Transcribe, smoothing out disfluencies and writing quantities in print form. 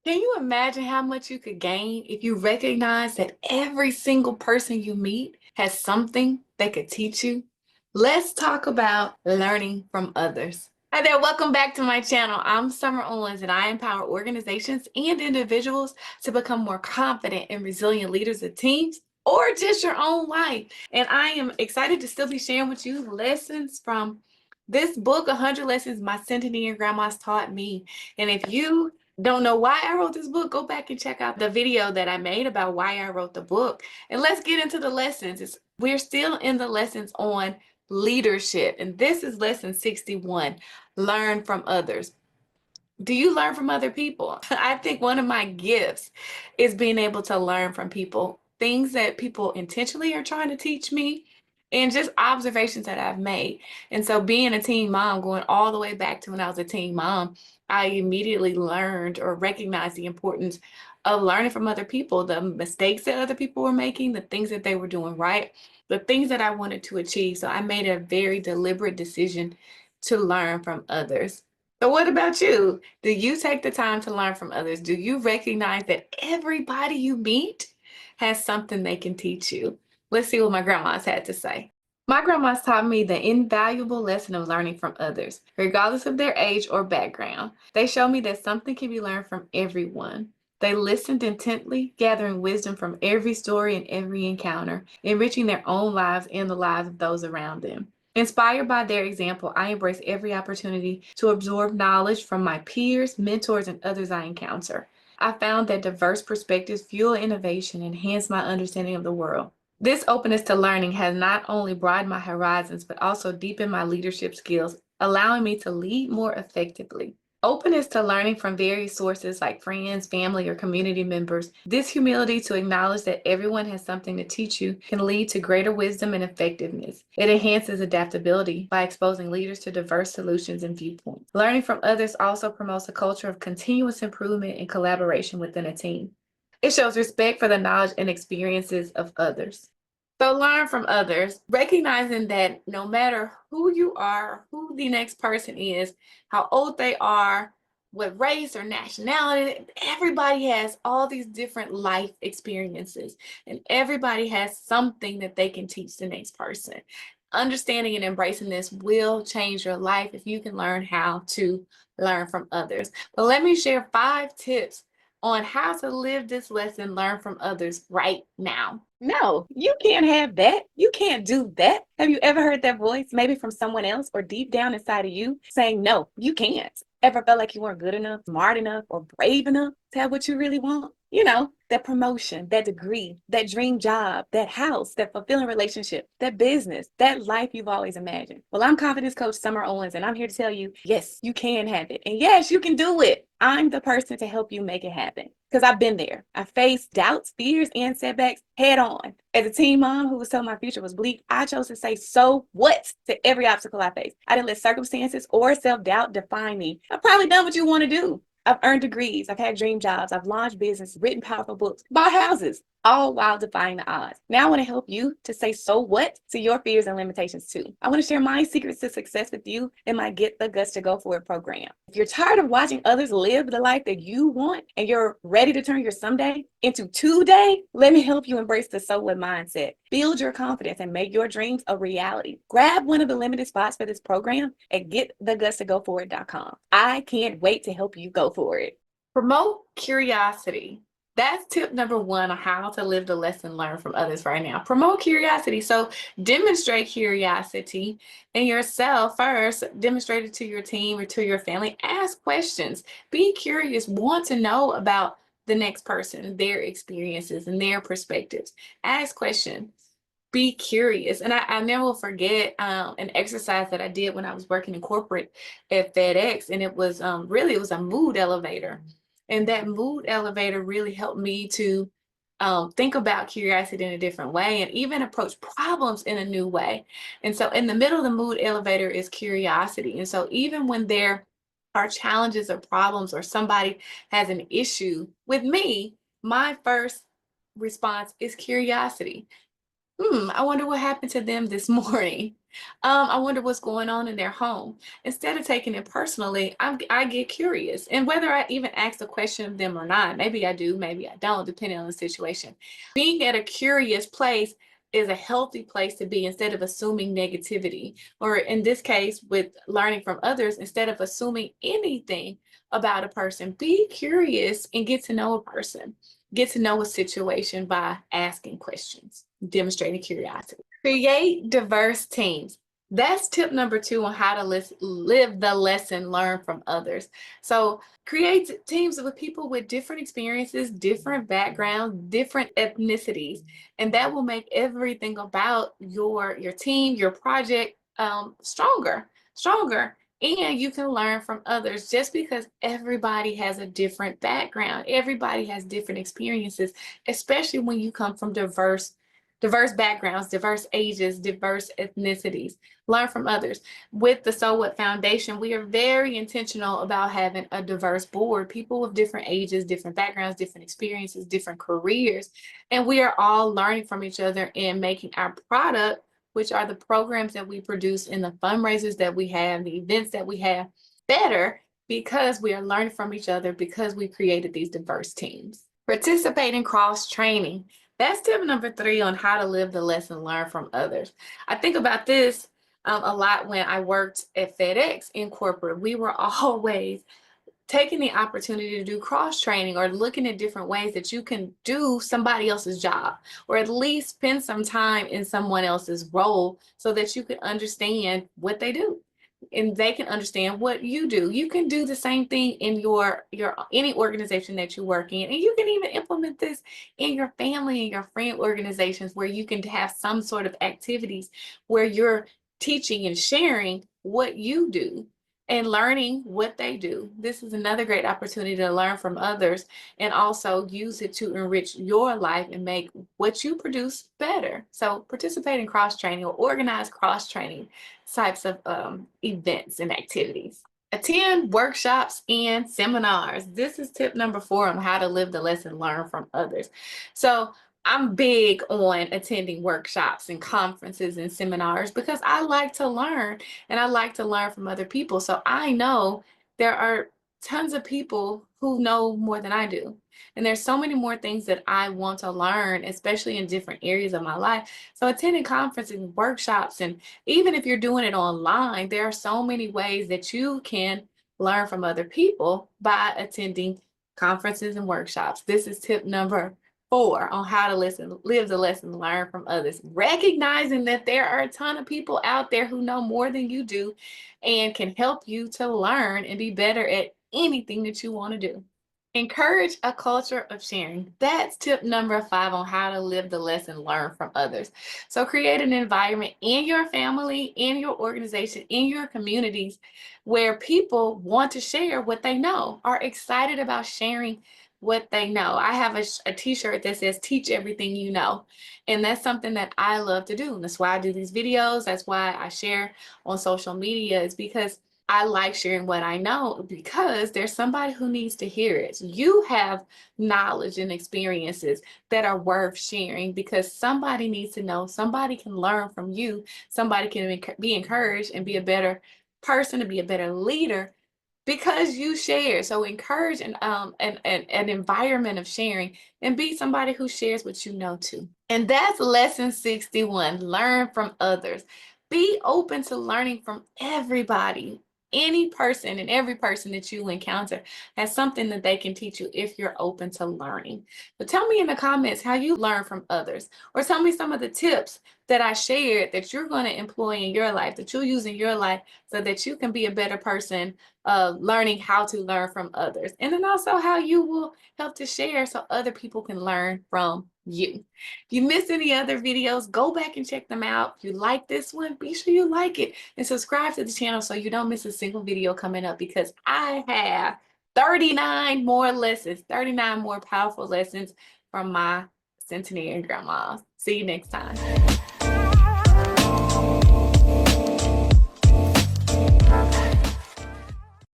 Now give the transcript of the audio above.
Can you imagine how much you could gain if you recognize that every single person you meet has something they could teach you? Let's talk about learning from others. Hi there, welcome back to my channel. I'm Summer Owens and I empower organizations and individuals to become more confident and resilient leaders of teams or just your own life. And I am excited to still be sharing with you lessons from this book, 100 Lessons My Centenarian Grandmas Taught Me. And if you don't know why I wrote this book, go back and check out the video that I made about why I wrote the book. And let's get into the lessons. We're still in the lessons on leadership. And this is lesson 61, learn from others. Do you learn from other people? I think one of my gifts is being able to learn from people, things that people intentionally are trying to teach me, and just observations that I've made. And so, being a teen mom, going all the way back to when I was a teen mom, I immediately learned or recognized the importance of learning from other people, the mistakes that other people were making, the things that they were doing right, the things that I wanted to achieve. So, I made a very deliberate decision to learn from others. So, what about you? Do you take the time to learn from others? Do you recognize that everybody you meet has something they can teach you? Let's see what my grandma's had to say. My grandma's taught me the invaluable lesson of learning from others, regardless of their age or background. They show me that something can be learned from everyone. They listened intently, gathering wisdom from every story and every encounter, enriching their own lives and the lives of those around them. Inspired by their example, I embrace every opportunity to absorb knowledge from my peers, mentors, and others I encounter. I found that diverse perspectives fuel innovation and enhance my understanding of the world. This openness to learning has not only broadened my horizons, but also deepened my leadership skills, allowing me to lead more effectively. Openness to learning from various sources like friends, family, or community members. This humility to acknowledge that everyone has something to teach you can lead to greater wisdom and effectiveness. It enhances adaptability by exposing leaders to diverse solutions and viewpoints. Learning from others also promotes a culture of continuous improvement and collaboration within a team. It shows respect for the knowledge and experiences of others. So learn from others, recognizing that no matter who you are, who the next person is, how old they are, what race or nationality, everybody has all these different life experiences, and everybody has something that they can teach the next person. Understanding and embracing this will change your life if you can learn how to learn from others. But let me share 5 tips on how to live this lesson, learn from others right now. No, you can't have that. You can't do that. Have you ever heard that voice, maybe from someone else or deep down inside of you, saying, no, you can't? Ever felt like you weren't good enough, smart enough, or brave enough to have what you really want? You know, that promotion, that degree, that dream job, that house, that fulfilling relationship, that business, that life you've always imagined. Well, I'm confidence coach Summer Owens, and I'm here to tell you, yes, you can have it. And yes, you can do it. I'm the person to help you make it happen. Because I've been there. I faced doubts, fears, and setbacks head on. As a teen mom who was told my future was bleak, I chose to say, so what, to every obstacle I faced. I didn't let circumstances or self-doubt define me. I've probably done what you want to do. I've earned degrees, I've had dream jobs, I've launched business, written powerful books, bought houses, all while defying the odds. Now I want to help you to say so what to your fears and limitations too. I want to share my secrets to success with you in my Get the Guts to Go For It program. If you're tired of watching others live the life that you want and you're ready to turn your someday into today, let me help you embrace the so what mindset. Build your confidence and make your dreams a reality. Grab one of the limited spots for this program at getthegutstogoforit.com. I can't wait to help you go for it. Promote curiosity. That's tip number 1 on how to live the lesson learned from others right now. Promote curiosity. So demonstrate curiosity in yourself first, demonstrate it to your team or to your family. Ask questions. Be curious. Want to know about the next person, their experiences and their perspectives. Ask questions. Be curious. And I never will forget an exercise that I did when I was working in corporate at FedEx. And it was really, it was a mood elevator. And that mood elevator really helped me to think about curiosity in a different way and even approach problems in a new way. And so in the middle of the mood elevator is curiosity. And so even when there are challenges or problems or somebody has an issue with me, my first response is curiosity. I wonder what happened to them this morning. I wonder what's going on in their home. Instead of taking it personally, I get curious. And whether I even ask a question of them or not, maybe I do, maybe I don't, depending on the situation. Being at a curious place is a healthy place to be instead of assuming negativity. Or in this case, with learning from others, instead of assuming anything about a person, be curious and get to know a person. Get to know a situation by asking questions, demonstrating curiosity. Create diverse teams. That's tip number 2 on how to live the lesson, learn from others. So create teams with people with different experiences, different backgrounds, different ethnicities, and that will make everything about your team, your project stronger. And you can learn from others just because everybody has a different background. Everybody has different experiences, especially when you come from diverse backgrounds, diverse ages, diverse ethnicities. Learn from others. With the So What Foundation, we are very intentional about having a diverse board, people of different ages, different backgrounds, different experiences, different careers. And we are all learning from each other and making our product, which are the programs that we produce and the fundraisers that we have, the events that we have, better because we are learning from each other because we created these diverse teams. Participate in cross training. That's tip number 3 on how to live the lesson, learn from others. I think about this a lot when I worked at FedEx in corporate. We were always taking the opportunity to do cross training or looking at different ways that you can do somebody else's job or at least spend some time in someone else's role so that you can understand what they do and they can understand what you do. You can do the same thing in your any organization that you work in, and you can even implement this in your family and your friend organizations where you can have some sort of activities where you're teaching and sharing what you do and learning what they do. This is another great opportunity to learn from others and also use it to enrich your life and make what you produce better. So participate in cross training or organize cross training types of events and activities. Attend workshops and seminars. This is tip number 4 on how to live the lesson, learn from others. So I'm big on attending workshops and conferences and seminars because I like to learn and I like to learn from other people. So I know there are tons of people who know more than I do. And there's so many more things that I want to learn, especially in different areas of my life. So attending conferences and workshops, and even if you're doing it online, there are so many ways that you can learn from other people by attending conferences and workshops. This is tip number 4 on how to live the lesson, learn from others. Recognizing that there are a ton of people out there who know more than you do and can help you to learn and be better at anything that you want to do. Encourage a culture of sharing. That's tip number 5 on how to live the lesson, learn from others. So create an environment in your family, in your organization, in your communities where people want to share what they know, are excited about sharing what they know. I have a t-shirt that says teach everything you know. And that's something that I love to do. And that's why I do these videos. That's why I share on social media, is because I like sharing what I know because there's somebody who needs to hear it. You have knowledge and experiences that are worth sharing because somebody needs to know, somebody can learn from you, somebody can be encouraged and be a better person, to be a better leader because you share. So encourage an environment of sharing and be somebody who shares what you know too. And that's lesson 61, learn from others. Be open to learning from everybody. Any person and every person that you encounter has something that they can teach you if you're open to learning. But tell me in the comments how you learn from others, or tell me some of the tips that I shared that you're going to employ in your life, that you'll use in your life so that you can be a better person, learning how to learn from others. And then also how you will help to share so other people can learn from you. If you missed any other videos, go back and check them out. If you like this one, be sure you like it and subscribe to the channel so you don't miss a single video coming up, because I have 39 more lessons, 39 more powerful lessons from my Centenarian grandmas. See you next time.